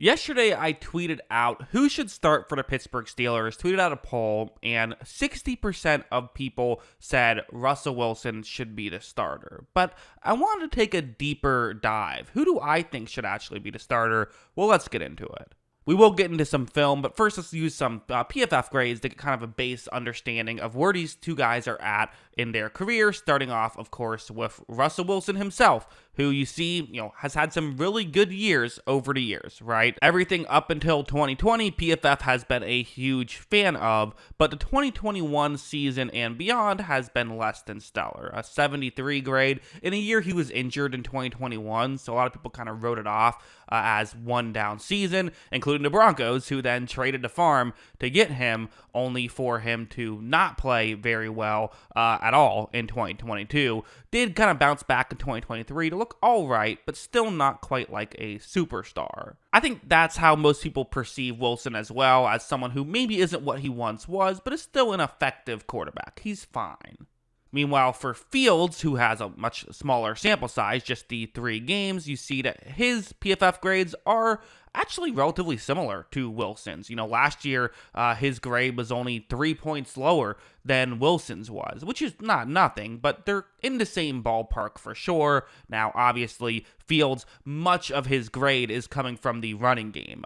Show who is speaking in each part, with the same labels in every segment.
Speaker 1: Yesterday, I tweeted out who should start for the Pittsburgh Steelers, tweeted out a poll, and 60% of people said Russell Wilson should be the starter. But I wanted to take a deeper dive. Who do I think should actually be the starter? Well, let's get into it. We will get into some film, but first let's use some PFF grades to get kind of a base understanding of where these two guys are at in their career, starting off, of course, with Russell Wilson himself, who you see, has had some really good years over the years, right? Everything up until 2020, PFF has been a huge fan of, but the 2021 season and beyond has been less than stellar. A 73 grade in a year he was injured in 2021, so a lot of people kind of wrote it off as one down season, including the Broncos, who then traded the farm to get him, only for him to not play very well at all in 2022. Did kind of bounce back in 2023 to look all right, but still not quite like a superstar. I think that's how most people perceive Wilson as well, as someone who maybe isn't what he once was, but is still an effective quarterback. He's fine. Meanwhile, for Fields, who has a much smaller sample size, just the 3 games, you see that his PFF grades are actually relatively similar to Wilson's. Last year, his grade was only 3 points lower than Wilson's was, which is not nothing, but they're in the same ballpark for sure. Now, obviously, Fields, much of his grade is coming from the running game.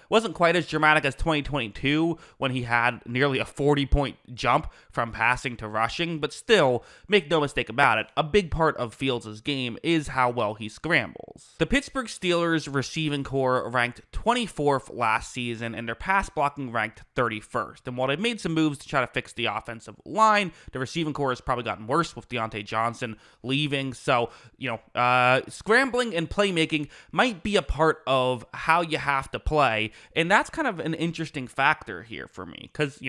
Speaker 1: Wasn't quite as dramatic as 2022 when he had nearly a 40-point jump from passing to rushing, but still, make no mistake about it, a big part of Fields' game is how well he scrambles. The Pittsburgh Steelers receiving core ranked 24th last season, and their pass blocking ranked 31st. And while they've made some moves to try to fix the offensive line, the receiving core has probably gotten worse with Deontay Johnson leaving. So, scrambling and playmaking might be a part of how you have to play. And that's kind of an interesting factor here for me because,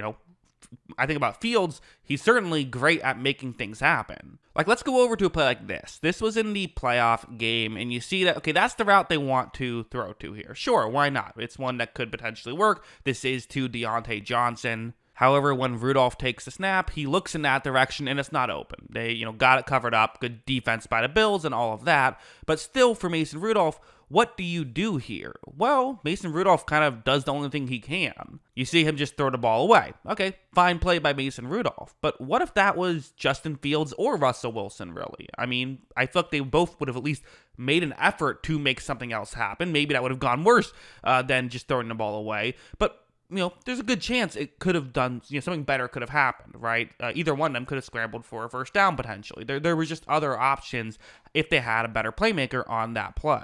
Speaker 1: I think about Fields, he's certainly great at making things happen. Let's go over to a play like this. This was in the playoff game, and you see that, okay, that's the route they want to throw to here. Sure, why not? It's one that could potentially work. This is to Deontay Johnson. However, when Rudolph takes the snap, he looks in that direction, and it's not open. They, got it covered up, good defense by the Bills and all of that. But still, for Mason Rudolph, what do you do here? Well, Mason Rudolph kind of does the only thing he can. You see him just throw the ball away. Okay, fine play by Mason Rudolph. But what if that was Justin Fields or Russell Wilson, really? I feel like they both would have at least made an effort to make something else happen. Maybe that would have gone worse than just throwing the ball away. But there's a good chance it could have done, something better could have happened, right? Either one of them could have scrambled for a first down potentially. There was just other options if they had a better playmaker on that play.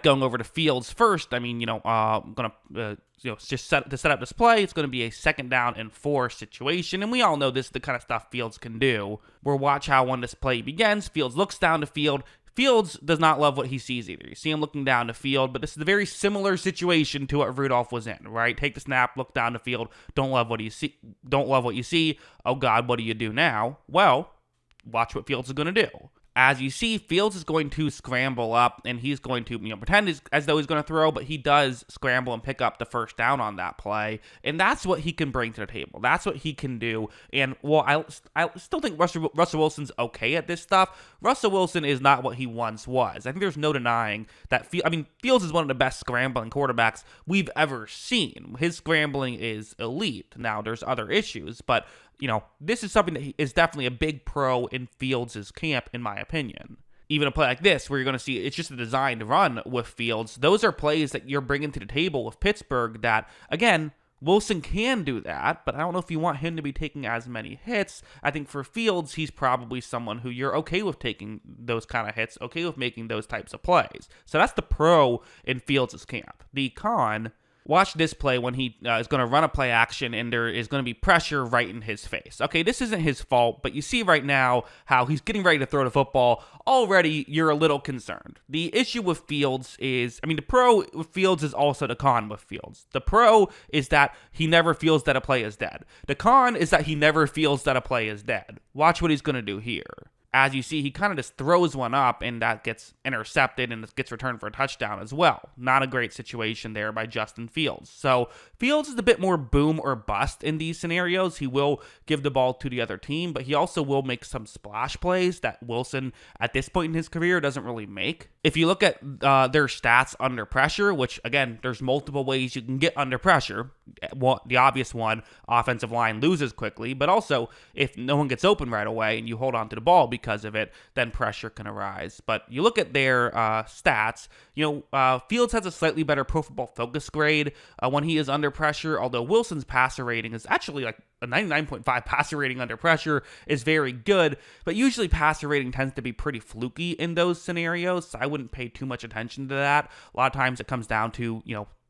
Speaker 1: Going over to Fields first, I'm gonna just set up this play. It's gonna be a 2nd down and 4 situation, and we all know this is the kind of stuff Fields can do. We'll watch how when this play begins. Fields looks down to field. Fields does not love what he sees either. You see him looking down the field, but this is a very similar situation to what Rudolph was in, right? Take the snap, look down the field, don't love what you see. Don't love what you see. Oh God, what do you do now? Well, watch what Fields is going to do. As you see, Fields is going to scramble up, and he's going to pretend as though he's going to throw, but he does scramble and pick up the first down on that play, and that's what he can bring to the table. That's what he can do, and I still think Russell Wilson's okay at this stuff. Russell Wilson is not what he once was. I think there's no denying that. Fields is one of the best scrambling quarterbacks we've ever seen. His scrambling is elite. Now, there's other issues, but this is something that is definitely a big pro in Fields' camp, in my opinion. Even a play like this, where you're going to see it's just a designed run with Fields, those are plays that you're bringing to the table with Pittsburgh that, again, Wilson can do that, but I don't know if you want him to be taking as many hits. I think for Fields, he's probably someone who you're okay with taking those kind of hits, okay with making those types of plays. So that's the pro in Fields' camp. The con, watch this play when he is going to run a play action and there is going to be pressure right in his face. Okay, this isn't his fault, but you see right now how he's getting ready to throw the football. Already, you're a little concerned. The issue with Fields is, the pro with Fields is also the con with Fields. The pro is that he never feels that a play is dead. The con is that he never feels that a play is dead. Watch what he's going to do here. As you see, he kind of just throws one up, and that gets intercepted and it gets returned for a touchdown as well. Not a great situation there by Justin Fields. So Fields is a bit more boom or bust in these scenarios. He will give the ball to the other team, but he also will make some splash plays that Wilson, at this point in his career, doesn't really make. If you look at their stats under pressure, which again, there's multiple ways you can get under pressure. Well, the obvious one, offensive line loses quickly, but also if no one gets open right away and you hold on to the ball because of it, then pressure can arise. But you look at their stats, Fields has a slightly better Pro Football Focus grade when he is under pressure, although Wilson's passer rating is actually like a 99.5 passer rating under pressure is very good, but usually passer rating tends to be pretty fluky in those scenarios, so I wouldn't pay too much attention to that. A lot of times it comes down to,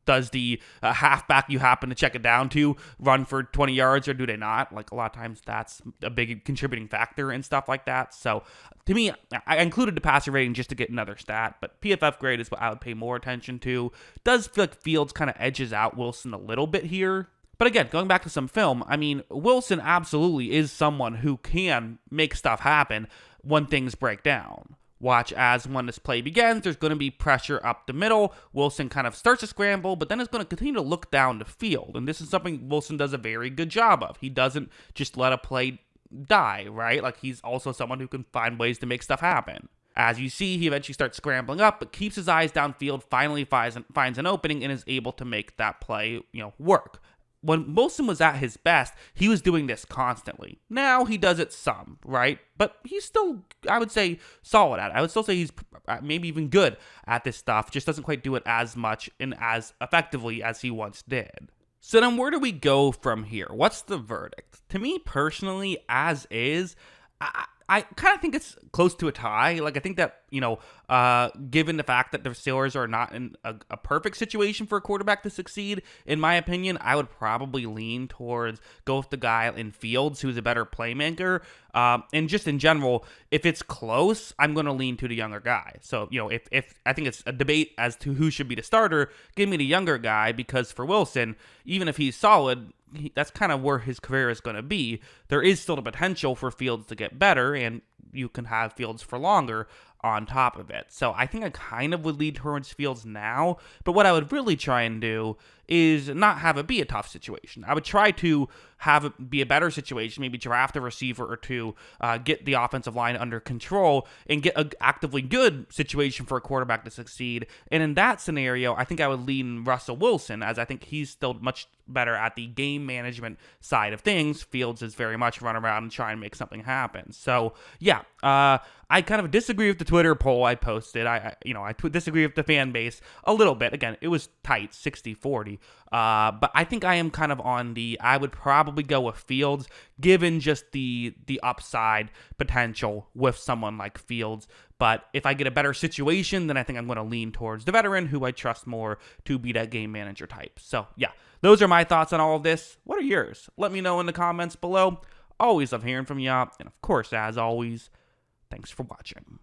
Speaker 1: does the halfback you happen to check it down to run for 20 yards or do they not? Like a lot of times that's a big contributing factor and stuff like that. So to me, I included the passer rating just to get another stat, but PFF grade is what I would pay more attention to. Does feel like Fields kind of edges out Wilson a little bit here. But again, going back to some film, I mean, Wilson absolutely is someone who can make stuff happen when things break down. Watch as when this play begins, there's going to be pressure up the middle. Wilson kind of starts to scramble, but then is going to continue to look down the field. And this is something Wilson does a very good job of. He doesn't just let a play die, right? Like he's also someone who can find ways to make stuff happen. As you see, he eventually starts scrambling up, but keeps his eyes downfield, finally finds an opening, and is able to make that play, work. When Wilson was at his best, he was doing this constantly. Now he does it some, right? But he's still, I would say, solid at it. I would still say he's maybe even good at this stuff, just doesn't quite do it as much and as effectively as he once did. So then where do we go from here? What's the verdict? To me personally, as is, I kind of think it's close to a tie. Like, I think that, given the fact that the Steelers are not in a perfect situation for a quarterback to succeed, in my opinion, I would probably lean towards go with the guy in Fields who's a better playmaker. And just in general, if it's close, I'm going to lean to the younger guy. So, if I think it's a debate as to who should be the starter, give me the younger guy, because for Wilson, even if he's solid, that's kind of where his career is going to be. There is still the potential for Fields to get better, and you can have Fields for longer on top of it. So I think I kind of would lead towards Fields now, but what I would really try and do is not have it be a tough situation. I would try to have it be a better situation, maybe draft a receiver or two, get the offensive line under control, and get an actively good situation for a quarterback to succeed. And in that scenario, I think I would lean Russell Wilson, as I think he's still much better at the game management side of things. Fields is very much run around and try and make something happen. So yeah, I kind of disagree with the Twitter poll I posted. I disagree with the fan base a little bit. Again, it was tight, 60-40. But I think I am kind of on I would probably go with Fields, given just the upside potential with someone like Fields. But if I get a better situation, then I think I'm going to lean towards the veteran, who I trust more to be that game manager type. So yeah, those are my thoughts on all of this. What are yours? Let me know in the comments below. Always love hearing from you. And of course, as always, thanks for watching.